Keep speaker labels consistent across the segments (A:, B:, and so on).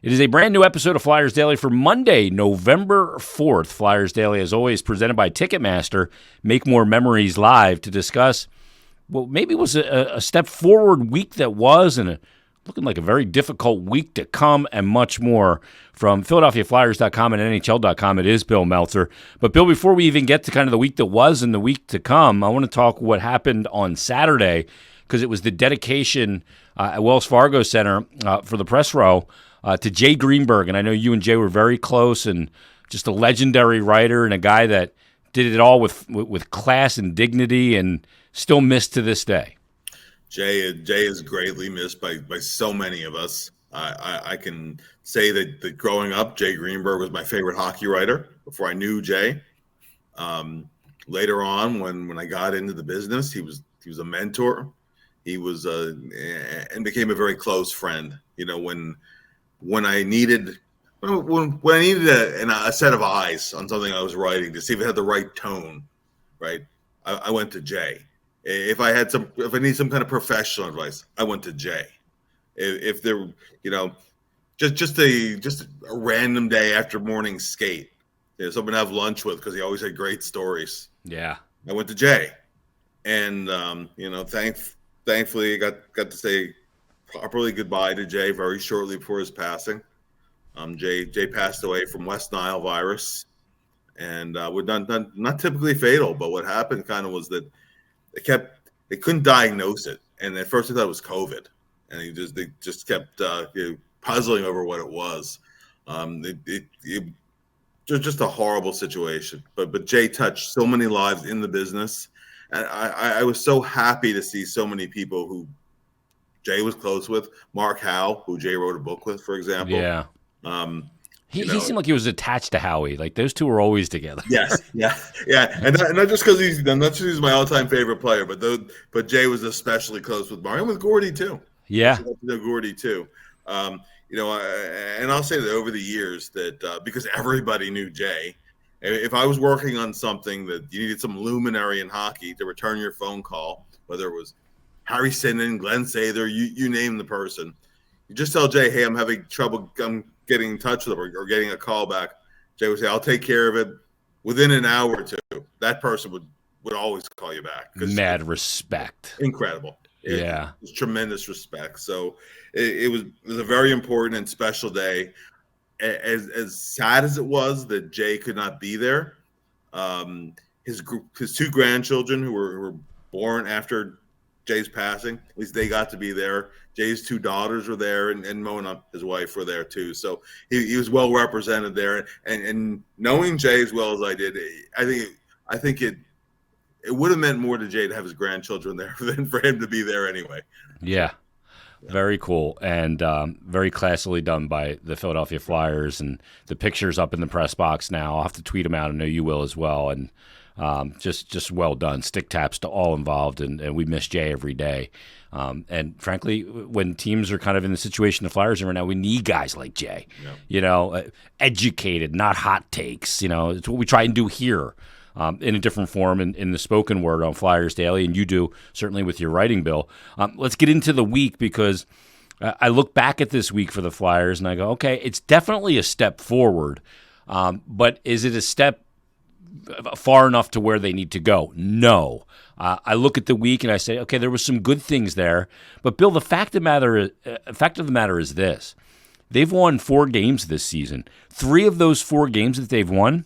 A: It is a brand new episode of Flyers Daily for Monday, November 4th. Flyers Daily, as always, presented by Ticketmaster. Make more memories live to discuss what maybe was a step forward week that was, and looking like a very difficult week to come, and much more. From PhiladelphiaFlyers.com and NHL.com, it is Bill Meltzer. But, Bill, before we even get to kind of the week that was and the week to come, I want to talk what happened on Saturday, because it was the dedication at Wells Fargo Center for the press row to Jay Greenberg. And I know you and Jay were very close, and just a legendary writer and a guy that did it all with class and dignity, and still missed to this day.
B: Jay is greatly missed by so many of us. I can say that growing up, Jay Greenberg was my favorite hockey writer before I knew Jay. Later on, when I got into the business, he was a mentor. He was and became a very close friend. You know, when I needed a set of eyes on something I was writing to see if it had the right tone, right, I went to Jay. If I need some kind of professional advice, I went to Jay. If there, just a random day after morning skate, someone to have lunch with because he always had great stories.
A: Yeah,
B: I went to Jay, and thankfully I got to say properly goodbye to Jay very shortly before his passing. Jay passed away from West Nile virus, and was not typically fatal, but what happened kind of was that they couldn't diagnose it, and at first they thought it was COVID, and they just kept puzzling over what it was. It just a horrible situation, but Jay touched so many lives in the business, and I was so happy to see so many people who Jay was close with. Mark Howe, who Jay wrote a book with, for example.
A: Yeah. He seemed like he was attached to Howie. Like, those two were always together.
B: Yes, yeah, and not just because he's my all-time favorite player, but Jay was especially close with Mark and with Gordy too.
A: Yeah,
B: Gordy too. And I'll say that over the years that because everybody knew Jay, if I was working on something that you needed some luminary in hockey to return your phone call, whether it was Harry Sinnen, Glenn Sather, you name the person, you just tell Jay, hey, I'm having trouble getting in touch with them or getting a call back. Jay would say, I'll take care of it. Within an hour or two, that person would always call you back.
A: Mad respect.
B: Incredible.
A: Yeah.
B: It was tremendous respect. So it was a very important and special day. As sad as it was that Jay could not be there, his two grandchildren who were born after Jay's passing, at least they got to be there. Jay's two daughters were there, and Mona, his wife, were there too. So he was well represented there. And knowing Jay as well as I did, I think it would have meant more to Jay to have his grandchildren there than for him to be there anyway.
A: Yeah. Very cool, and very classily done by the Philadelphia Flyers. And the picture's up in the press box now. I'll have to tweet them out. I know you will as well. And just well done. Stick taps to all involved, and we miss Jay every day. And frankly, when teams are kind of in the situation the Flyers are in right now, we need guys like Jay. Yeah. Educated, not hot takes. It's what we try and do here. In a different form in the spoken word on Flyers Daily, and you do certainly with your writing, Bill. Let's get into the week, because I look back at this week for the Flyers and I go, okay, it's definitely a step forward, but is it a step far enough to where they need to go? No. I look at the week and I say, okay, there was some good things there, but Bill, the fact of the matter is this: they've won 4 games this season. 3 of those 4 games that they've won,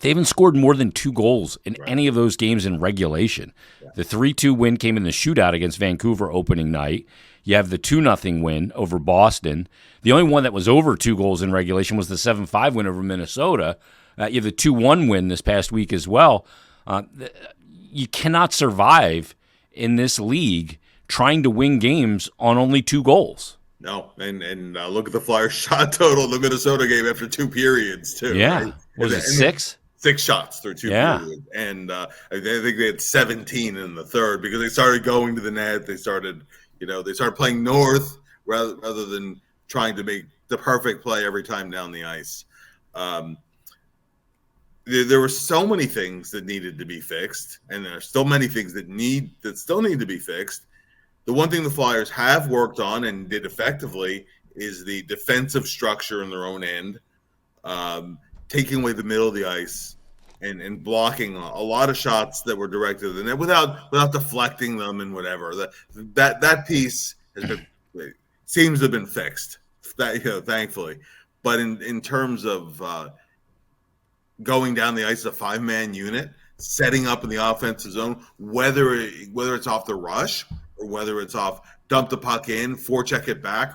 A: they haven't scored more than 2 goals in any of those games in regulation. Yeah. The 3-2 win came in the shootout against Vancouver opening night. You have the 2-0 win over Boston. The only one that was over 2 goals in regulation was the 7-5 win over Minnesota. You have the 2-1 win this past week as well. You cannot survive in this league trying to win games on only 2 goals.
B: No, and look at the Flyers shot total in the Minnesota game after 2 periods too.
A: Yeah,
B: right?
A: Was it 6?
B: 6 shots through 2 periods, and I think they had 17 in the third because they started going to the net. They started playing north rather than trying to make the perfect play every time down the ice. There were so many things that needed to be fixed, and there are still many things that still need to be fixed. The one thing the Flyers have worked on and did effectively is the defensive structure in their own end, taking away the middle of the ice, and blocking a lot of shots that were directed and without deflecting them and whatever. That piece has been seems to have been fixed, thankfully. But in terms of going down the ice as a 5-man unit, setting up in the offensive zone, whether it's off the rush or whether it's off dump the puck in, forecheck it back,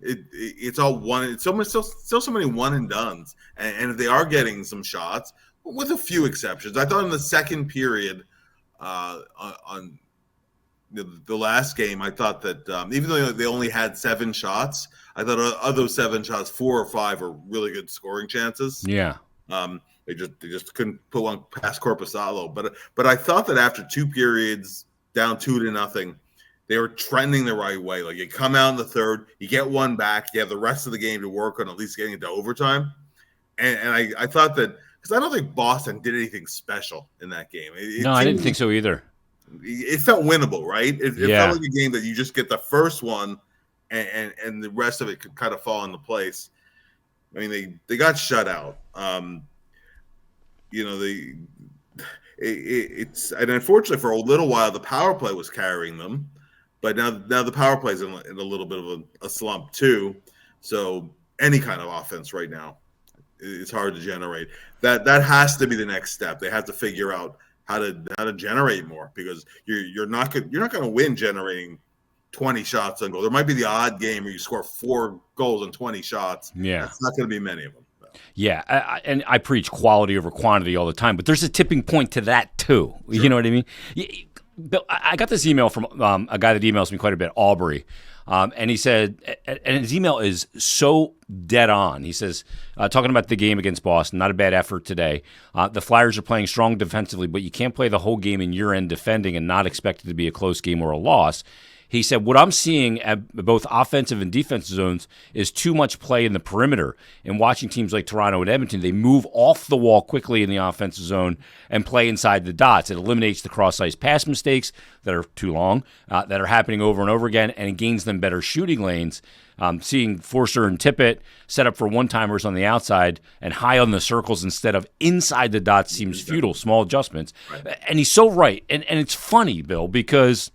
B: it's all one. It's still so many one and dones. And if they are getting some shots, with a few exceptions, I thought in the second period on the last game, I thought that even though they only had 7 shots, I thought of those 7 shots, 4 or 5 were really good scoring chances.
A: Yeah.
B: They just couldn't put one past Korpisalo. But I thought that after 2 periods, down 2-0, they were trending the right way. Like, you come out in the third, you get one back, you have the rest of the game to work on, at least getting into overtime. And I thought that, because I don't think Boston did anything special in that game.
A: I didn't think so either.
B: It felt winnable, right? It felt like a game that you just get the first one, and the rest of it could kind of fall into place. I mean, they got shut out. It's and unfortunately for a little while the power play was carrying them, but now the power play is in a little bit of a slump too. So any kind of offense right now, it's hard to generate. That has to be the next step. They have to figure out how to generate more, because you're not going to win generating 20 shots on goal. There might be the odd game where you score 4 goals on 20 shots.
A: Yeah,
B: it's not going to be many of them.
A: Yeah, and I preach quality over quantity all the time, but there's a tipping point to that too. Sure. You know what I mean? Bill, I got this email from a guy that emails me quite a bit, Aubrey, and he said, and his email is so dead on. He says, talking about the game against Boston, not a bad effort today. The Flyers are playing strong defensively, but you can't play the whole game in your end defending and not expect it to be a close game or a loss. He said, what I'm seeing at both offensive and defensive zones is too much play in the perimeter. And watching teams like Toronto and Edmonton, they move off the wall quickly in the offensive zone and play inside the dots. It eliminates the cross-ice pass mistakes that are too long, that are happening over and over again, and it gains them better shooting lanes. Seeing Forster and Tippett set up for one-timers on the outside and high on the circles instead of inside the dots seems futile, small adjustments. Right. And he's so right. And it's funny, Bill, because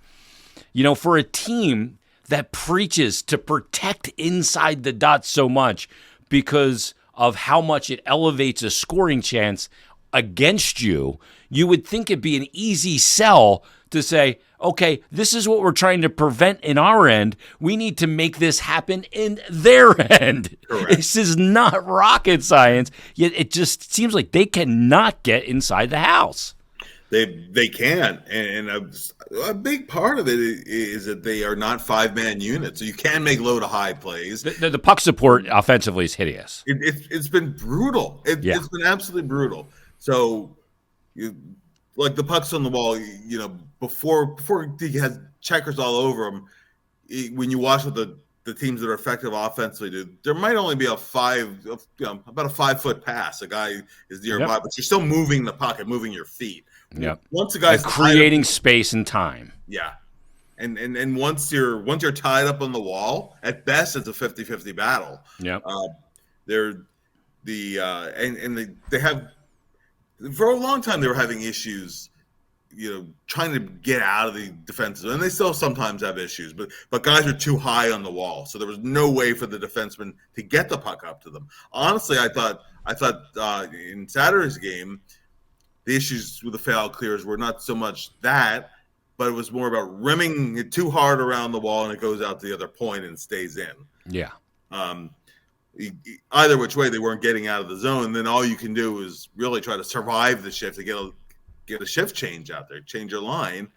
A: for a team that preaches to protect inside the dots so much because of how much it elevates a scoring chance against you, you would think it'd be an easy sell to say, okay, this is what we're trying to prevent in our end. We need to make this happen in their end. Correct. This is not rocket science, yet it just seems like they cannot get inside the house.
B: They can, and a big part of it is that they are not 5-man units, so you can make low to high plays.
A: The puck support offensively is hideous.
B: It's been brutal. It's been absolutely brutal. So, like the pucks on the wall, before he has checkers all over them, when you watch what the teams that are effective offensively do, there might only be about a 5-foot pass. A guy is nearby, but you're still moving the puck and moving your feet.
A: Yeah.
B: Once the guy's
A: creating space and time.
B: Yeah. And once you're tied up on the wall, at best it's a 50-50 battle.
A: Yeah.
B: They have, for a long time they were having issues, trying to get out of the defensive, and they still sometimes have issues, but guys are too high on the wall, so there was no way for the defenseman to get the puck up to them. Honestly, I thought in Saturday's game, the issues with the foul clears were not so much that, but it was more about rimming it too hard around the wall and it goes out to the other point and stays in.
A: Yeah.
B: Either which way, they weren't getting out of the zone. Then all you can do is really try to survive the shift, to get a shift change out there, change your line.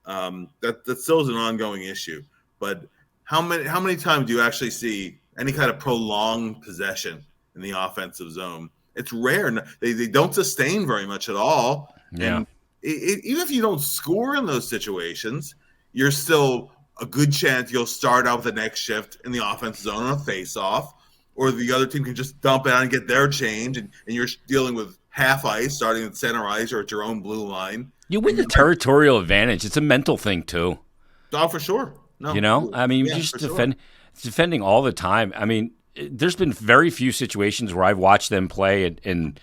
B: That still is an ongoing issue. But how many times do you actually see any kind of prolonged possession in the offensive zone? It's rare. They don't sustain very much at all.
A: Yeah.
B: And even if you don't score in those situations, you're still a good chance you'll start out with the next shift in the offensive zone on a face-off, or the other team can just dump it out and get their change, and you're dealing with half ice, starting at center ice or at your own blue line.
A: You win the territorial advantage. It's a mental thing too.
B: Oh, for sure. No,
A: I mean, you just defend. Sure. defending all the time. I mean, there's been very few situations where I've watched them play in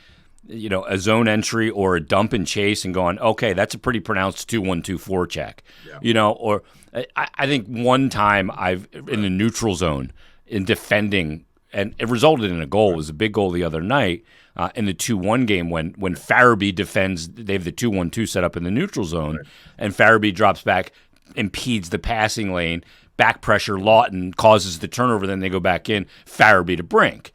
A: a zone entry or a dump and chase and going, okay, that's a pretty pronounced 2-1-2-4 check. Yeah. Or I think one time I've in the neutral zone in defending, and it resulted in a goal. It was a big goal the other night in the 2-1 game when Farabee defends. They have the 2-1-2 set up in the neutral zone, and Farabee drops back, impedes the passing lane. Back pressure, Lawton causes the turnover. Then they go back in, Farabee to Brink.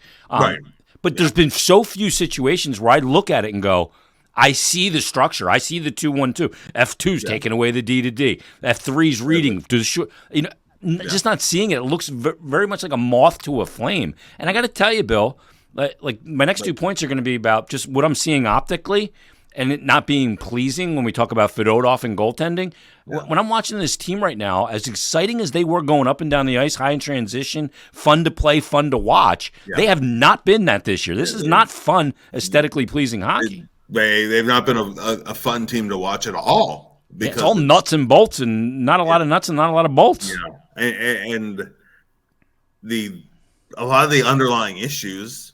A: But there's been so few situations where I look at it and go, I see the structure. I see the 2-1-2. F2's taking away the D to D. F3's reading to the short. Just not seeing it. It looks very much like a moth to a flame. And I got to tell you, Bill, like my next 2 points are going to be about just what I'm seeing optically and it not being pleasing when we talk about Fedotov and goaltending. Yeah. When I'm watching this team right now, as exciting as they were going up and down the ice, high in transition, fun to play, fun to watch, they have not been that this year. This is not fun, aesthetically pleasing hockey.
B: They've not been a fun team to watch at all.
A: Because it's all nuts and bolts and not a lot of nuts and not a lot of bolts.
B: Yeah. And a lot of the underlying issues,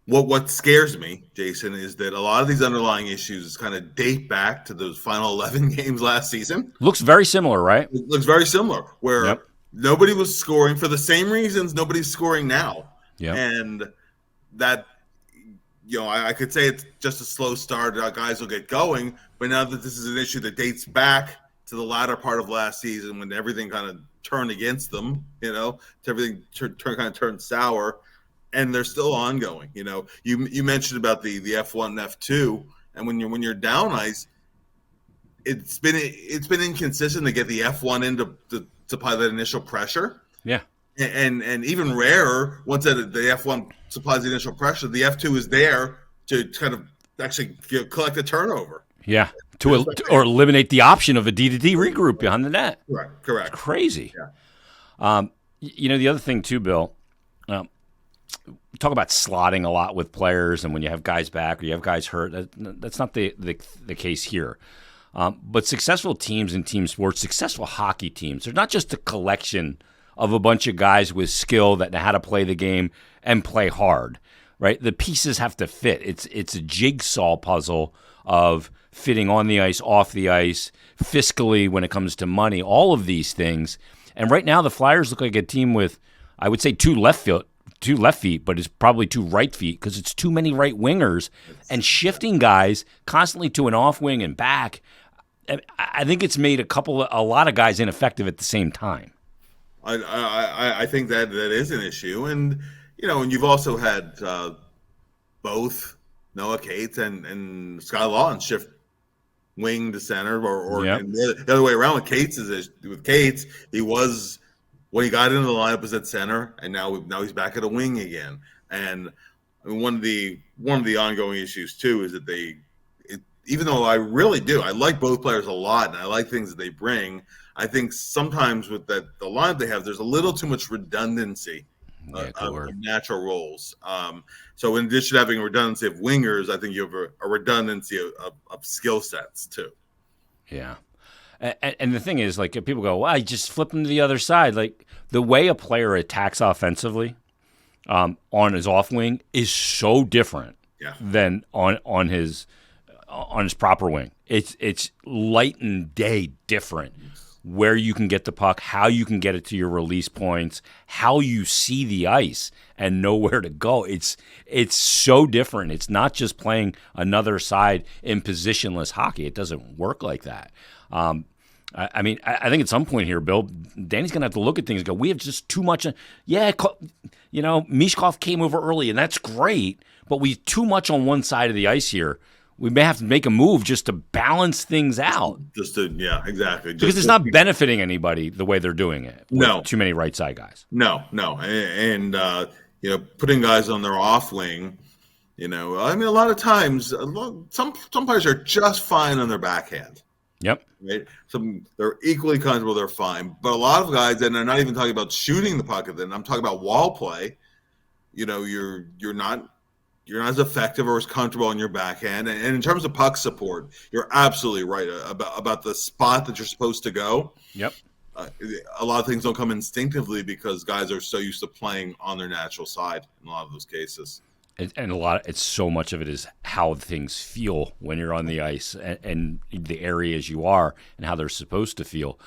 B: what scares me, Jason, is that a lot of these underlying issues kind of date back to those final 11 games last season.
A: Looks very similar, right?
B: It looks very similar, where nobody was scoring for the same reasons nobody's scoring now.
A: Yeah.
B: And that, I could say it's just a slow start. Guys will get going. But now that this is an issue that dates back to the latter part of last season when everything kind of turned against them, everything kind of turned sour. And they're still ongoing. You mentioned about the F1 and F2, and when you're down ice, it's been inconsistent to get the F1 in to supply that initial pressure.
A: Yeah,
B: and even rarer once the F1 supplies the initial pressure, the F2 is there to kind of actually collect a turnover.
A: Yeah, or eliminate the option of a D-to-D regroup behind the net.
B: Correct.
A: It's crazy.
B: Yeah.
A: The other thing too, Bill. We talk about slotting a lot with players, and when you have guys back or you have guys hurt, that's not the case here. But successful teams in team sports, successful hockey teams, they're not just a collection of a bunch of guys with skill that know how to play the game and play hard, right? The pieces have to fit. It's a jigsaw puzzle of fitting on the ice, off the ice, fiscally when it comes to money, all of these things. And right now the Flyers look like a team with, I would say, two left feet, but it's probably two right feet because it's too many right wingers and shifting guys constantly to an off wing and back. I think it's made a lot of guys ineffective at the same time.
B: I think that is an issue, and and you've also had both Noah Cates and Sky Lawton shift wing to center, or the other way around with Cates. With Cates, he was. When he got into the lineup was at center, and now he's back at a wing again. And one of the ongoing issues too is that even though I really do, I like both players a lot, and I like things that they bring. I think sometimes with the lineup they have, there's a little too much redundancy of natural roles. So in addition to having a redundancy of wingers, I think you have a redundancy of skill sets too.
A: Yeah. And the thing is, like, people go, well, I just flip them to the other side. Like, the way a player attacks offensively on his off wing is so different than on his proper wing. It's light and day different. Where you can get the puck, how you can get it to your release points, how you see the ice and know where to go. It's so different. It's not just playing another side in positionless hockey. It doesn't work like that. I mean, I think at some point here, Bill, Danny's going to have to look at things and go, we have just too much. Mishkov came over early, and that's great, but we too much on one side of the ice here. We may have to make a move just to balance things out.
B: Exactly.
A: Because it's not benefiting anybody the way they're doing it.
B: No.
A: Too many right side guys.
B: No. And putting guys on their off wing, I mean, a lot of times, some players are just fine on their backhand.
A: Yep.
B: Right. They're equally comfortable. They're fine. But a lot of guys, and I'm not even talking about shooting the puck at them. I'm talking about wall play. You're not as effective or as comfortable on your backhand. And in terms of puck support, you're absolutely right about the spot that you're supposed to go.
A: Yep.
B: a lot of things don't come instinctively because guys are so used to playing on their natural side in a lot of those cases.
A: And it's so much of it is how things feel when you're on the ice and the areas you are and how they're supposed to feel.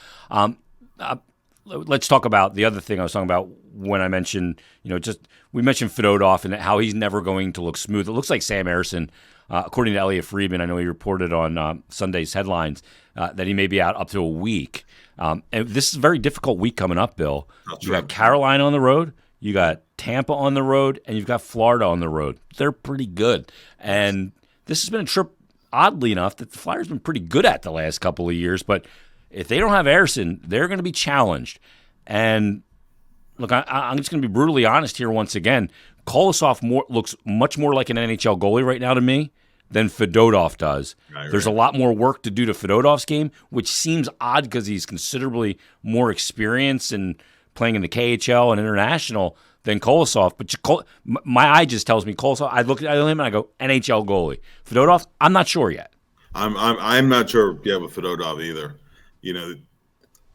A: Let's talk about the other thing I was talking about when I mentioned, we mentioned Fedotov and how he's never going to look smooth. It looks like Sam Ersson, according to Elliot Friedman, I know he reported on Sunday's headlines that he may be out up to a week. And this is a very difficult week coming up, Bill.
B: That's
A: you
B: right.
A: got Carolina on the road. You got Tampa on the road, and you've got Florida on the road. They're pretty good. And this has been a trip, oddly enough, that the Flyers have been pretty good at the last couple of years. But if they don't have Ersson, they're going to be challenged. And, look, I'm just going to be brutally honest here once again. Kolosov looks much more like an NHL goalie right now to me than Fedotov does. There's a lot more work to do to Fedotov's game, which seems odd because he's considerably more experienced and playing in the KHL and international than Kolosov. But my eye just tells me Kolosov. I look at him and I go, NHL goalie. Fedotov, I'm not sure yet.
B: I'm not sure yet with Fedotov either.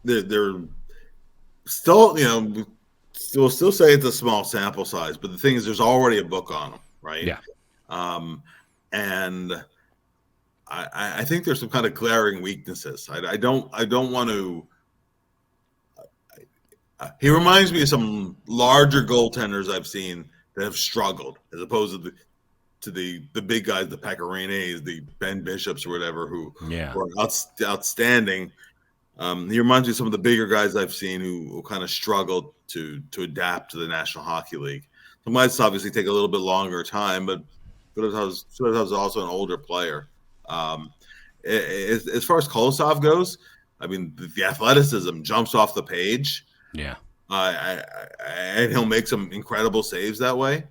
B: They're still, we'll still say it's a small sample size, but the thing is there's already a book on them, right?
A: Yeah.
B: And I think there's some kind of glaring weaknesses. I don't want to. He reminds me of some larger goaltenders I've seen that have struggled, as opposed to the big guys, the Pecorines, the Ben Bishops, or whatever, who are outstanding. He reminds me of some of the bigger guys I've seen who kind of struggled to adapt to the National Hockey League. Some guys obviously take a little bit longer time, but Fedotov's also an older player. As far as Kolosov goes, I mean, the athleticism jumps off the page.
A: Yeah.
B: And he'll make some incredible saves that way.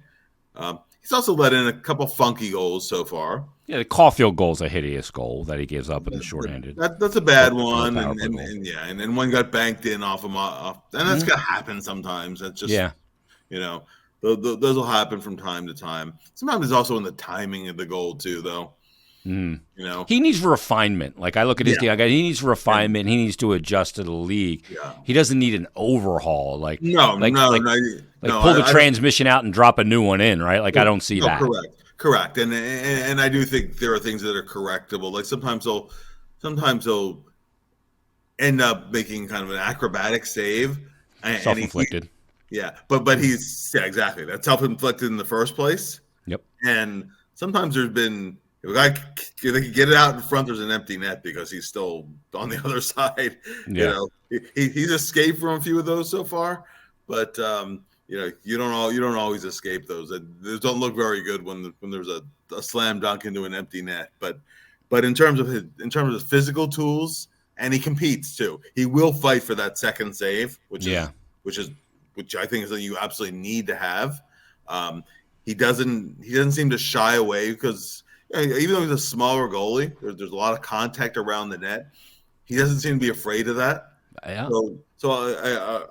B: He's also let in a couple funky goals so far.
A: Yeah, the Caulfield goal's a hideous goal that he gives up in the shorthanded.
B: That's a bad one, and then one got banked in off him, and that's gonna happen sometimes. That's just those will happen from time to time. Sometimes it's also in the timing of the goal too, though.
A: He needs refinement. Like I look at his game, he needs refinement. He needs to adjust to the league.
B: Yeah.
A: He doesn't need an overhaul. Pull the transmission out and drop a new one in, right? Like I don't see that.
B: Correct. And I do think there are things that are correctable. Like sometimes he'll end up making kind of an acrobatic save.
A: Self-inflicted.
B: But he's exactly. That's self-inflicted in the first place.
A: Yep.
B: And sometimes there's been. They can get it out in front. There's an empty net because he's still on the other side.
A: Yeah.
B: He's escaped from a few of those so far, but you don't always escape those. Those don't look very good when there's a slam dunk into an empty net. But in terms of his physical tools, and he competes too. He will fight for that second save, which I think is something you absolutely need to have. He doesn't seem to shy away because. Even though he's a smaller goalie, there's a lot of contact around the net. He doesn't seem to be afraid of that.
A: Yeah.
B: So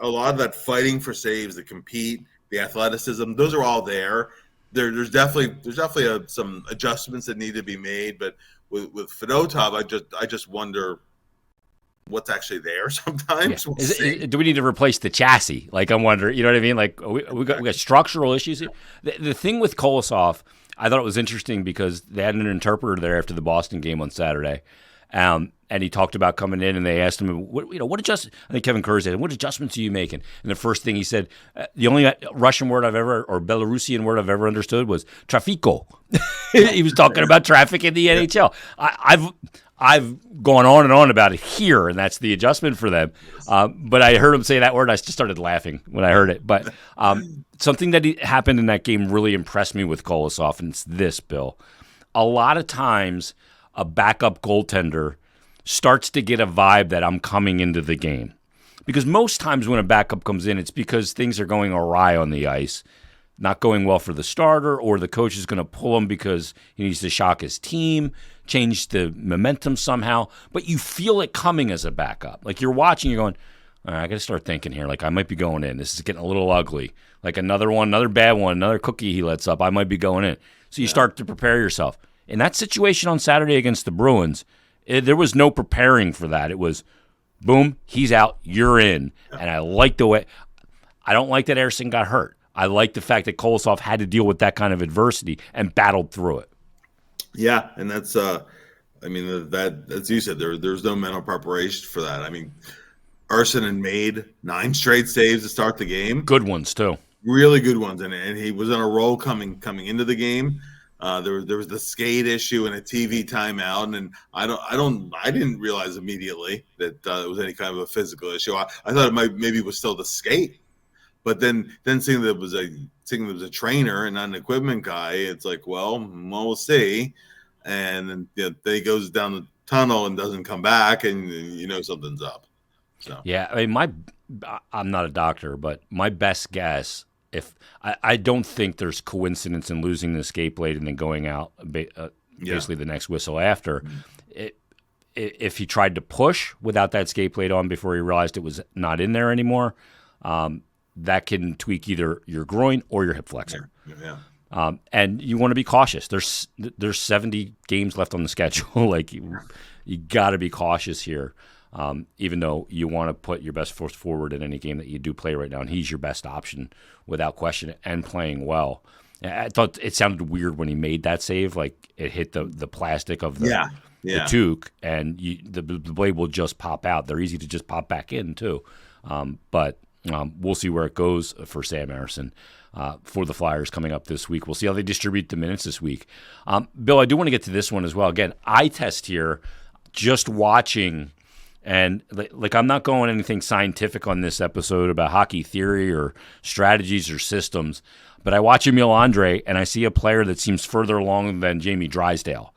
B: a lot of that fighting for saves, the compete, the athleticism, those are all there. There's definitely some adjustments that need to be made. But with Fedotov, I just wonder what's actually there sometimes.
A: Yeah. Do we need to replace the chassis? Like I'm wondering, you know what I mean? Like we got structural issues here. The thing with Kolosov, I thought it was interesting because they had an interpreter there after the Boston game on Saturday, and he talked about coming in, and they asked him, what adjustments? I think Kevin Kerr said, what adjustments are you making? And the first thing he said, the only Russian word or Belarusian word I've ever understood was trafiko. He was talking about traffic in the NHL. I've gone on and on about it here, and that's the adjustment for them. But I heard him say that word, and I just started laughing when I heard it. But something that happened in that game really impressed me with Kolosov, and it's this, Bill. A lot of times, a backup goaltender starts to get a vibe that I'm coming into the game. Because most times when a backup comes in, it's because things are going awry on the ice, not going well for the starter, or the coach is going to pull him because he needs to shock his team, change the momentum somehow. But you feel it coming as a backup. Like you're watching, you're going, all right, I got to start thinking here. Like I might be going in. This is getting a little ugly. Like another bad one, another cookie he lets up. I might be going in. So you start to prepare yourself. In that situation on Saturday against the Bruins, there was no preparing for that. It was Boom, he's out, you're in. And I like the way – I don't like that Ersson got hurt. I like the fact that Kolosov had to deal with that kind of adversity and battled through it.
B: Yeah, and that's that as you said, there's no mental preparation for that. I mean, Ersson had made 9 straight saves to start the game.
A: Good ones too.
B: Really good ones, and he was on a roll coming into the game. There was the skate issue and a TV timeout, and I didn't realize immediately that it was any kind of a physical issue. I thought maybe it was still the skate, but then seeing that it was a trainer and not an equipment guy, it's like, well, we'll see. And then he goes down the tunnel and doesn't come back, and something's up. So
A: yeah, I mean, I'm not a doctor, but my best guess, if I don't think there's coincidence in losing the skate blade and then going out basically the next whistle after. If he tried to push without that skate blade on before he realized it was not in there anymore, that can tweak either your groin or your hip flexor.
B: Yeah.
A: And you want to be cautious. There's 70 games left on the schedule. Like you got to be cautious here. Even though you want to put your best foot forward in any game that you do play right now, and he's your best option without question and playing well. I thought it sounded weird when he made that save, like it hit the plastic of the toque, and the blade will just pop out. They're easy to just pop back in too, but we'll see where it goes for Sam Ersson. For the Flyers coming up this week. We'll see how they distribute the minutes this week. Bill, I do want to get to this one as well. Again, eye test here, just watching. And like I'm not going anything scientific on this episode about hockey theory or strategies or systems, but I watch Emil Andrae and I see a player that seems further along than Jamie Drysdale.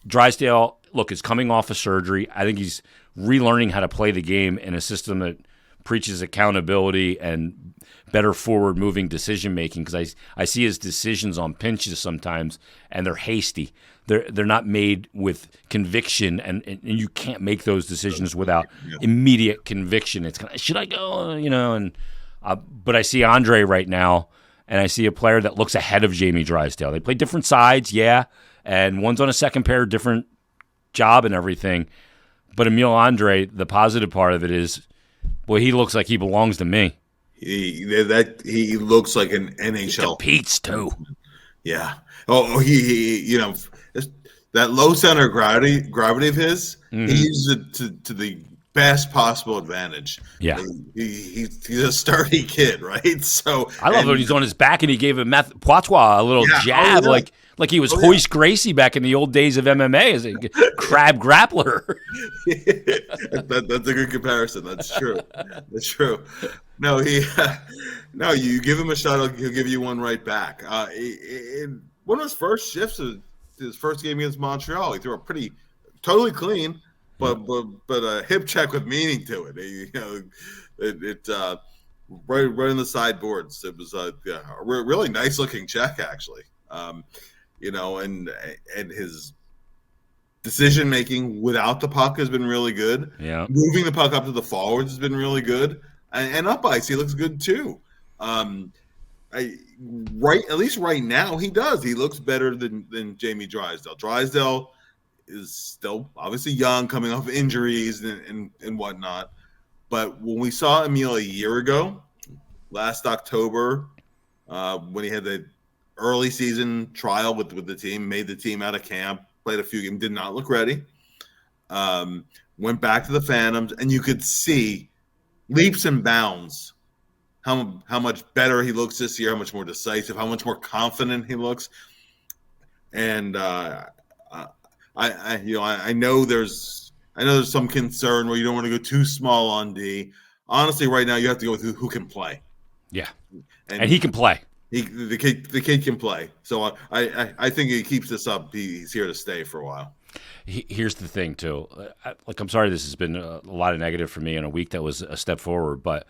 A: Drysdale, look, is coming off of surgery. I think he's relearning how to play the game in a system that preaches accountability and better forward-moving decision-making, because I see his decisions on pinches sometimes, and they're hasty. They're not made with conviction, and you can't make those decisions without immediate conviction. It's kind of, should I go, but I see Andrae right now, and I see a player that looks ahead of Jamie Drysdale. They play different sides, and one's on a second pair, different job and everything. But Emil Andrae, the positive part of it is, boy, he looks like he belongs to me.
B: He looks like an NHL.
A: He competes too.
B: Yeah. Oh, he that low center gravity of his, he uses it to the best possible advantage.
A: Yeah.
B: He's a sturdy kid, right? So
A: I love when he's on his back and he gave Poitras a little jab, like he was Hoist Gracie back in the old days of MMA as a crab grappler.
B: That's a good comparison. That's true. That's true. No, you give him a shot, he'll give you one right back. In one of his first shifts, his first game against Montreal, he threw a totally clean, but a hip check with meaning to it. It right in the sideboards. It was a really nice looking check, actually. And his decision making without the puck has been really good.
A: Yeah,
B: moving the puck up to the forwards has been really good, and up ice he looks good too. At least right now he does. He looks better than Jamie Drysdale. Drysdale is still obviously young, coming off injuries and whatnot. But when we saw Emil a year ago, last October, when he had the early season trial with the team, made the team out of camp, played a few games, did not look ready, went back to the Phantoms, and you could see leaps and bounds how much better he looks this year, how much more decisive, how much more confident he looks. And I know there's some concern where you don't want to go too small on D. Honestly, right now you have to go with who can play.
A: Yeah, and he can play.
B: The kid can play. So I think he keeps this up. He's here to stay for a while.
A: Here's the thing, too. I'm sorry this has been a lot of negative for me in a week that was a step forward, but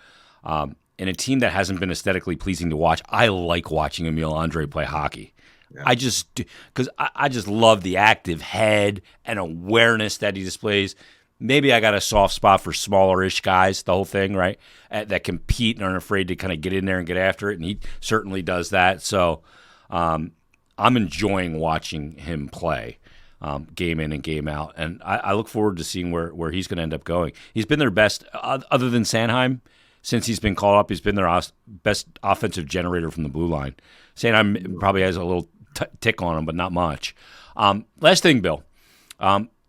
A: in a team that hasn't been aesthetically pleasing to watch, I like watching Emil Andrae play hockey. Yeah. I just love the active head and awareness that he displays. Maybe I got a soft spot for smaller-ish guys, the whole thing, right, that compete and aren't afraid to kind of get in there and get after it, and he certainly does that. So I'm enjoying watching him play. game in and game out. And I look forward to seeing where he's going to end up going. He's been their best, other than Sanheim, since he's been called up. He's been their best offensive generator from the blue line. Sanheim probably has a little tick on him, but not much. Last thing, Bill.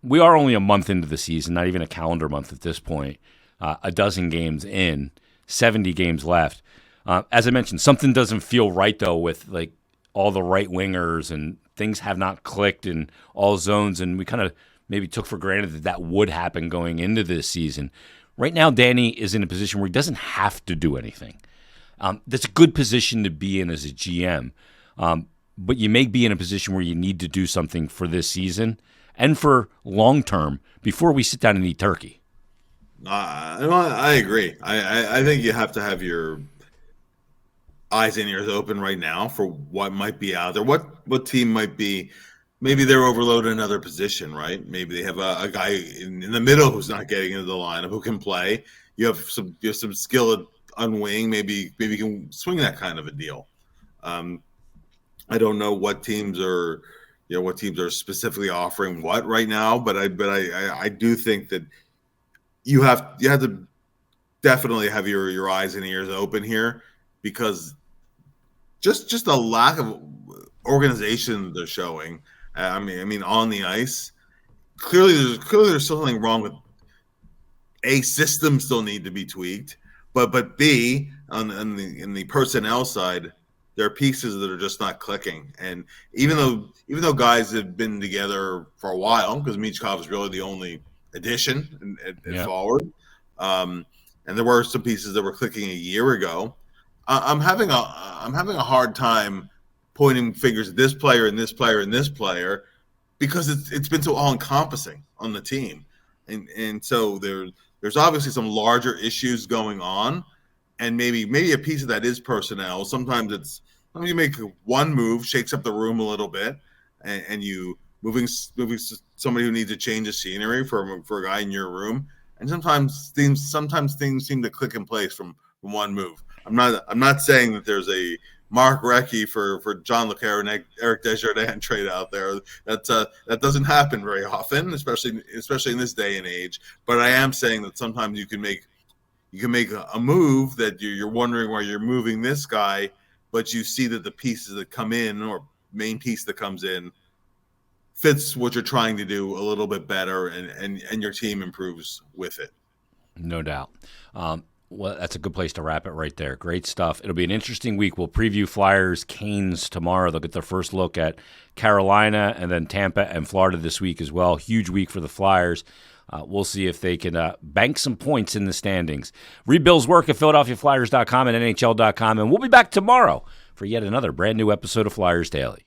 A: We are only a month into the season, not even a calendar month at this point. A dozen games in, 70 games left. As I mentioned, something doesn't feel right, though, with like all the right wingers, and things have not clicked in all zones, and we kind of maybe took for granted that would happen going into this season. Right now, Danny is in a position where he doesn't have to do anything. That's a good position to be in as a GM, but you may be in a position where you need to do something for this season and for long term before we sit down and eat turkey.
B: I agree. I think you have to have your eyes and ears open right now for what might be out there. What team might be? Maybe they're overloaded in another position, right? Maybe they have a guy in the middle who's not getting into the lineup who can play. You have some skill on wing. Maybe you can swing that kind of a deal. I don't know what teams are specifically offering what right now, but I do think that you have to definitely have your eyes and ears open here, because just a lack of organization they're showing. I mean, on the ice, clearly there's something wrong with A, systems still need to be tweaked, but B, in the personnel side, there are pieces that are just not clicking. And even though guys have been together for a while, because Michkov is really the only addition at forward, and there were some pieces that were clicking a year ago, I'm having a hard time pointing fingers at this player and this player and this player, because it's been so all encompassing on the team, and so there's obviously some larger issues going on, and maybe a piece of that is personnel. Sometimes you make one move, shakes up the room a little bit, and you moving somebody who needs a change of scenery for a guy in your room, and sometimes things seem to click in place from one move. I'm not saying that there's a Mark Recchi for John LeClaire and Eric Desjardins trade out there. That doesn't happen very often, especially in this day and age. But I am saying that sometimes you can make a move that you're wondering why you're moving this guy, but you see that the pieces that come in, or main piece that comes in, fits what you're trying to do a little bit better, and your team improves with it.
A: No doubt. Well, that's a good place to wrap it right there. Great stuff. It'll be an interesting week. We'll preview Flyers Canes tomorrow. They'll get their first look at Carolina, and then Tampa and Florida this week as well. Huge week for the Flyers. We'll see if they can bank some points in the standings. Read Bill's work at PhiladelphiaFlyers.com and NHL.com, and we'll be back tomorrow for yet another brand new episode of Flyers Daily.